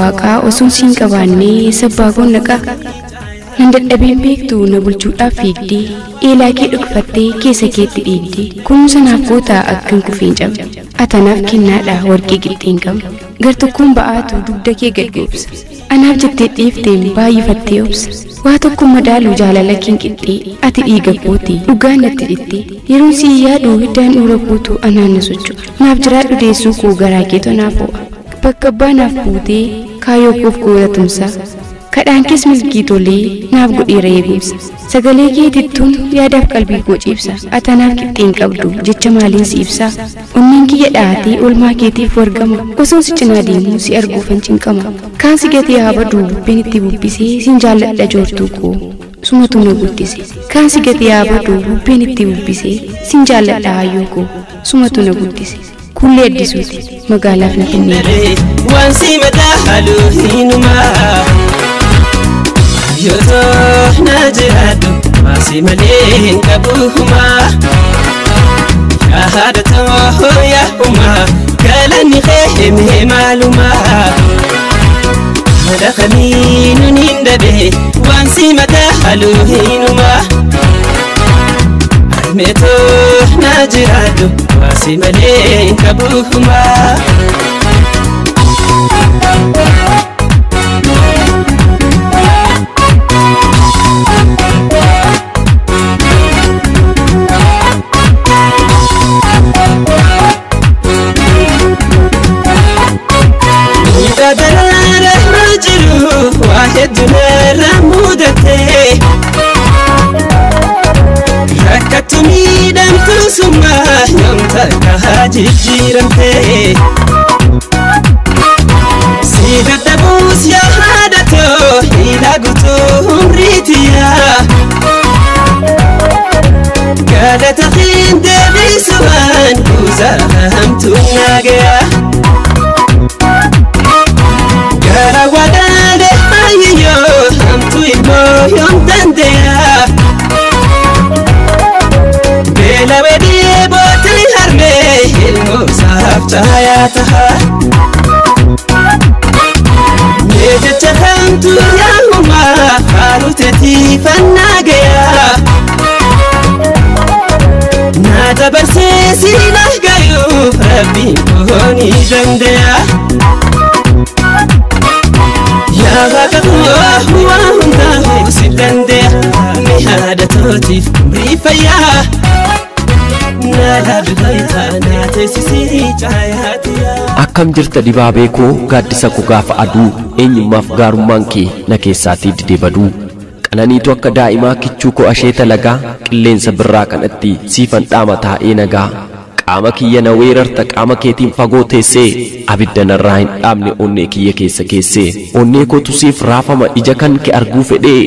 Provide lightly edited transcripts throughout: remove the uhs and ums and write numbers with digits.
waaqa osoo siin qabaannee sabbaa gonnaqa nan dadhabeen beektu na bulchuudhaaf fiigdee eelaa kee dhugfattee keessa keetti dhiigdee kunuunsa naaf gootaa akkan kufeen cabde atanaaf kennaadha warqee qixxeen qabne gartokkoon ba'aatu dugda kee gad goobsa anaaf jettee dhiifteen baay'ifattee obsa waa tokko madaaluu jaalala keen qixxee ati dhiiga kooti dhugaan natti dhittee yeroo si yaadu hiddaan dhuura kootu anaan na socho'a naaf jiraadhu deessuu koo garaa keetu naaf ho'a bakka abbaa naaf buutee kaayoo koof goota tumsa kadhaan kees milkii tolee naaf godheera eegumsa sagalee keetittuun yaadaaf qalbii koo ciibsa atanaaf qixxeen qabdu jecha maaliin si ibsa onneen kiyya dhaatee olmaa keetiif wargama osoo si cinaa deemuu si arguufan cinqama kaan si gatee haa baduu bubbeen itti bubbisee sin jaalladha joortuu koo sumatu na guddise kaan si gatee haa baduu bubbeen itti bubbisee sin jaalladha hayyoo koo sumatu na guddise kullee addisuuti magaalaa Finfinnee wansi madaalu hinumaa yoto najiradu masi malin kabuhuma shahadatu ya umma kalani khayme maluma madakhalin nindabe wansi madahalu hinuma meto najiradu masi malin kabuhuma واحدنا رمودته ركتني دم تسمى يوم تلقاها جيرانته سيد الدبوس يا هادته إلى قطوم ريتيا قالت أخين دبي سوان وزاهم تناقيا قال وداده أيو هم تويبو يوم تنديا بلا ودي بوتي هرمي المصاف تهياتها نجت خمتو يا هما خالو تتي فناقيا نادا برسيسي نهقايو ربي بوني دنديا يا غاقوا هو هنده سيدنده نهادة توتيف بريفيا نالا بغيتا ناتسيسي جاياتيا akkam jirta dibaabee koo gaaddisa koo gaafa aduu eenyummaaf gaarummaan kee na keessaatii didee baduu qananiitu akka daa'imaa kichuu koo asheeta lagaa qilleensa birraa kanatti siifan dhaama taa'ee nagaa qaama kiyya na weerarta qaama keetiin fagoo teessee abidda narraa hin dhaabne onnee kiyya keessa keessee onnee kootu siif raafama ija kan kee arguu fedhee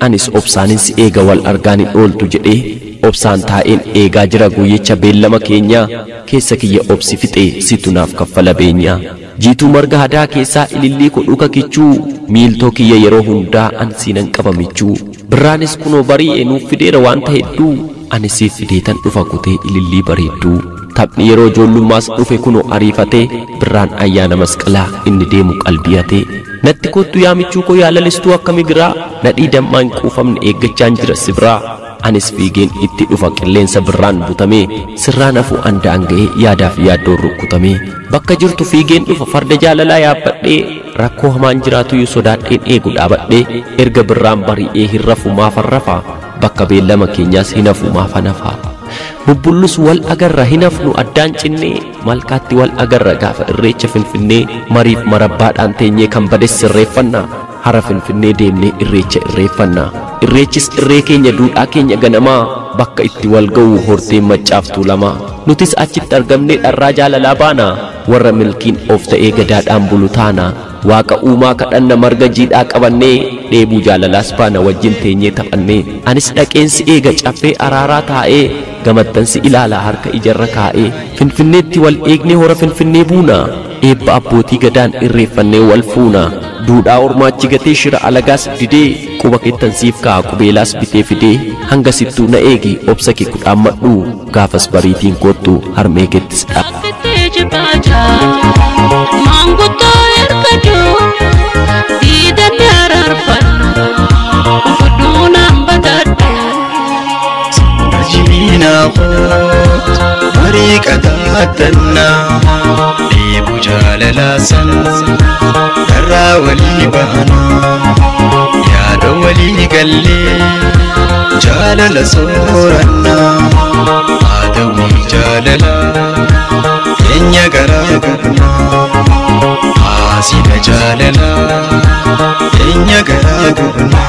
anis obsaanin si eega wal argaan hin ooltu jedhee obsaan taa'een eegaa jira guyyicha beellama keenyaa keessa kiyya obsi fixee situ naaf kaffala beenyaa jiituu marga hadaa keessaa ilillii kodhuka kichuu miiltoo kiyya yeroo hundaa an siinan qabamichuu birraanis kunoo bari'e nuuf fideera waan hedduu ani siif fideetan dhufa kutee ilillii bareedduu taphni yeroo ijoollummaas dhufe kunoo ariifatee birraan ayyaana masqalaa inni deemu qalbiyatee natti kottu yaamichuu koo yaalalistuu akka migiraa nadhii dammaan quufamne eeggachaan jira sibraa anis fiigeen itti dhufa qilleensa birraan butamee sirraan afu anda'an ga'ee yaadaaf yaaddoon rukkutamee bakka jirtu fiigeen dhufa farda jaalalaa yaabbadhee rakkoo hamaan jiraatu yoo sodaadheen eegu dhaabadhee erga birraan bari'ee hin rafu maafan rafaa bakka beellama keenyaas hin hafu maafan hafaa bubbullus wal agarra hin hafnu addaan cinnee malkaatti wal agarra gaafa irreecha finfinnee mariif marabbaadhaan teenyee kan bades sirreeffannaa hara finfinnee deemnee irreecha irreeffannaa irreechis irree keenya duudhaa keenya ganamaa bakka itti wal ga'u horteen maccaaftuu lamaa nutis achitti argamnee dharraa jaalalaa baanaa warra milkiin of ta'ee gadaadhaan bulu taanaa waaqa uumaa kadhanna marga jiidhaa qabannee dheebuu jaalalaas baana wajjin teenyee taphannee anis dhaqeensi eega caffee araaraa taa'ee gamattansi ilaalaa harka ijarra kaa'ee finfinneetti wal eegnee hora finfinnee buunaa eebba abbootii gadaan irreeffannee wal fuunaa duudhaa ormaachi gatee shira alagaas didee quba keettan siif ka'a qubeelaas bitee fidee hanga sittuu na eegi obsa kee kudhaammadhu gaafas bariitiin kottu harmee keettis dha. matanna deebu jaalalasan darraa walii bahana yaada walii gallee jaalala sooranna aadawii jaalala keenya garaa gubna haasina jaalala keenya garaa gubna.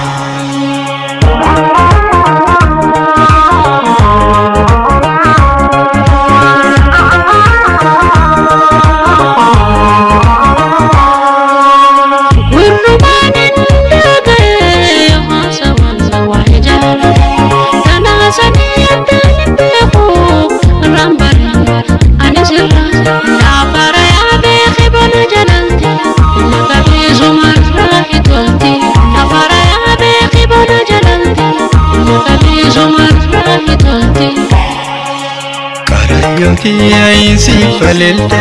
Karayyooti ayinsi falelte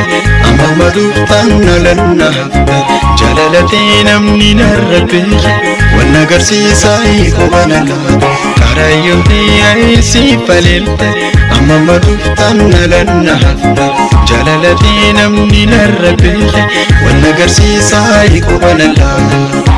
amma maduuftaan nalanna hafte jaalaltee namni narra beeke wal agarsiisaa hiikobana laata. Karayyooti ayinsi falelte amma maduuftaan nalanna hafte jaalaltee namni narra beeke wal agarsiisaa hiikobana laata.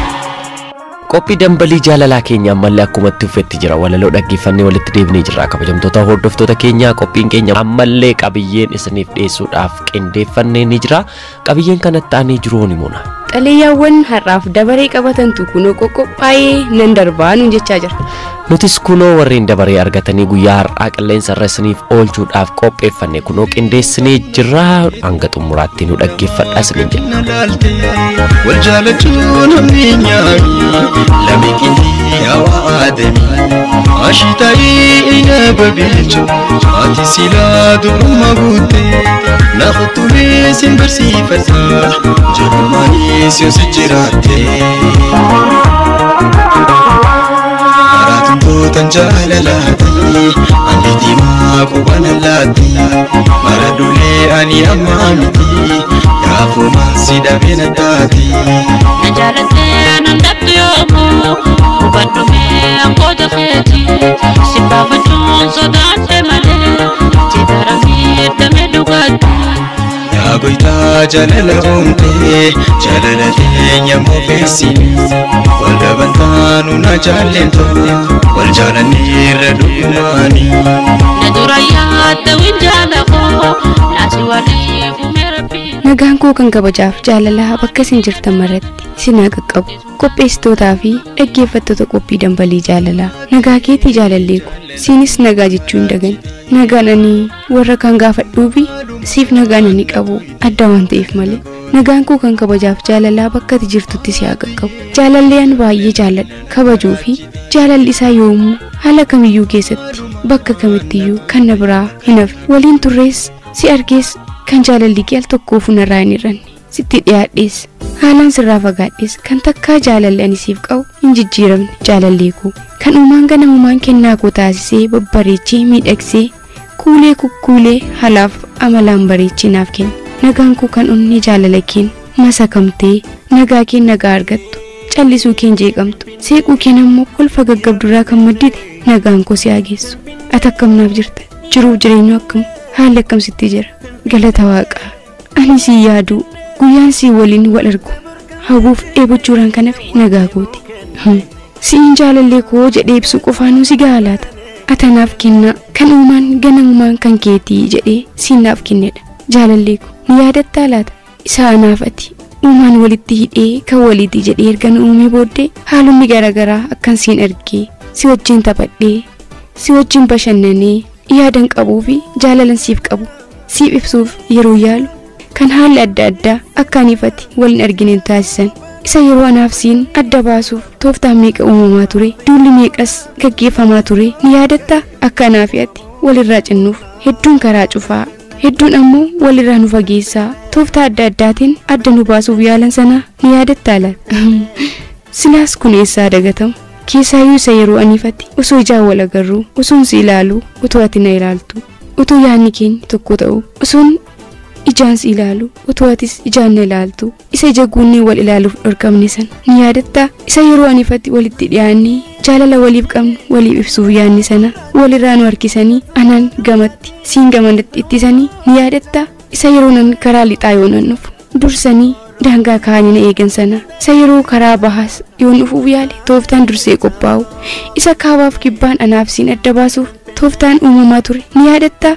Qophii dambalii jaalalaa keenya ammallee akkumatti ufetti jira walaloo dhaggeeffannee walitti deebinee jirra kabajamtoota hordoftoota keenya qophiin keenya ammallee qabiyyeen isiniif dhiyeessuudhaaf qindeeffannee ni jira qabiyyeen kanatti aanee jiru ni muna xaliyaawwan har'aaf dabaree qabatantu kunoo qoqophaa'ee nan darbaa nuun jechaa jira nutis kunoo warreen dabaree argatanii guyyaa har'aa qilleensa irra isiniif oolchuudhaaf qopheeffanne kunoo qindeessinee jirra hanga xumuraatti nu dhaggeeffadhaa isiniin jenna wal jaalachuun hameenyaa lamikini awaademi ashita'i nababicho ati sila durma guute naqtule simbarsifata jamani siyosijirate aratun tanjalalati ambiti ma kubanalati maradule ani amamiti yafuma sida benatati najalate nandatu yomo ubadume angoda kheti sibafatun sodate male tidarami tamedugati ya goita jalala umte jalalate nyamo besini wal bantanu na jalento wal jalani radumani naduraya tawinjalako nasi wali fumerapi nagaan koo kan kabajaaf jaalalaa bakka isin jirtan maratti sinaa qaqqabu qopheessitootaa fi dhaggeeffattoota qophii dambalii jaalalaa nagaa keetii jaalalleeku siinis nagaa jechuun dagan nagaan ani warra kan gaafadhuufi siif nagaan ani qabu adda waan ta'eef malee nagaan koo kan kabajaaf jaalalaa bakka ati jirtutti si haa qaqqabu jaalalleen baay'ee jaaladha kabajuu fi jaalalli isaa yoomuu haala kamiyyuu keessatti bakka kamittiyyuu kan na biraa hin hafe waliin turrees si argees kan jaalalli kee al tokkoof narraa hin hir'anne sitti dhiyaadhees haalaan sirraa fagaadhees kan takkaa jaalalli ani siif qabu hin jijjiiramne jaalallee koo kan uumaan ganamumaan kennaa koo taasisee babbareechee miidhagsee kuulee kukkuulee haalaaf amalaan bareechee naaf kenna nagaan koo kan onnee jaalala keen masakamtee nagaa keen nagaa argattu callisuu keen jeeqamtu seequu keen ammoo kolfa gaggabduraa kan maddite nagaan koo si aageessu ati akkamnaaf jirta jiruuf jireenyu akkam haalli akkamsitti jira galata waaqaa ani si yaadu guyyaan si waliin wal argu hawwuuf dheebochuudhaan kan hafe nagaa kooti siin jaalallee koo jedhee ibsu qofaanuu si gaalaata atanaaf kenna kan uumaan ganamumaan kan keetii jedhee siinaaf kennedha jaalallee koo ni yaadattaa laata isaa anaaf ati uumaan walitti hidhee kan walitti jedhee ergan uumee booddee haalonni garaagaraa akkan siin argee si wajjin taphadhee si wajjin bashannanee yaadan qabuu fi jaalalan siif qabu siif ibsuuf yeroo yaalu kan haalli adda addaa akkaan ifatti waliin argineen taasisan isa yeroo anaaf siin adda baasuuf tooftaan meeqa uumamaa ture duulli meeqas gaggeeffamaa ture ni yaadattaa akka anaa fi ati walirraa cinnuuf hedduun karaa cufaa hedduun ammoo walirraa nu fageessaa tooftaa adda addaatiin adda nu baasuuf yaalan sanaa ni yaadattaa laata silaas kun eessaa dagatamu keessaayyuu isa yeroo aniifatti osoo ijaan wal agarruu osoon si ilaaluu utoo ati na ilaaltu utoo yaadni keenya tokko ta'u osoon ijaan si ilaalu utoo atis ijaan na ilaaltu isa ija guunnee wal ilaaluuf dhorkamne san ni yaadattaa isa yeroo aniifatti walitti dhiyaannee jaalala waliif qabnu waliif ibsuuf yaadni sana walirraa nu harkisanii anaan gamatti siin gamatti ittisanii ni yaadatta isa yeroo nan karaa lixaa yoo nan dhufu dursanii daangaa kaanii na eegan sana isa yeroo karaa bahaas yoo dhufuuf yaale tooftaan dursee qophaa'u isa kaabaaf kibbaan anaaf siin adda baasuuf tooftaan uumamaa ture ni yaadatta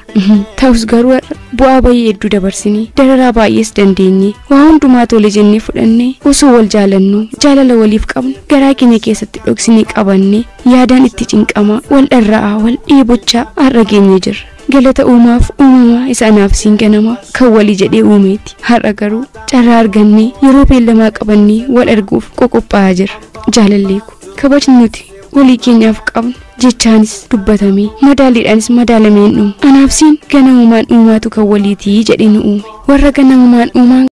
ta'us garuu bu'aa baay'ee hedduu dabarsinee dararaa baay'ees dandeenye waa hundumaa tole jennee fudhannee osoo wal jaalannu jaalala waliif qabnu garaa keenya keessatti dhoksinee qabannee yaadaan itti cinqamaa wal dharra'aa wal dheebochaa har'a geenye jirra. galata uumaaf uumamaa isa anaaf siin ganamaa kan walii jedhee uumeeti har'a garuu carraa argannee yeroo beellamaa qabannee wal arguuf qophaa'aa jirra. jaalalleeku kabajni nuti walii keenyaaf qabnu jechaanis dubbatamee madaaliidhaanis madaalameen dhumu anaaf siin ganamumaan uumaatu kan waliitii jedhee nu uume warra ganamumaan uumaan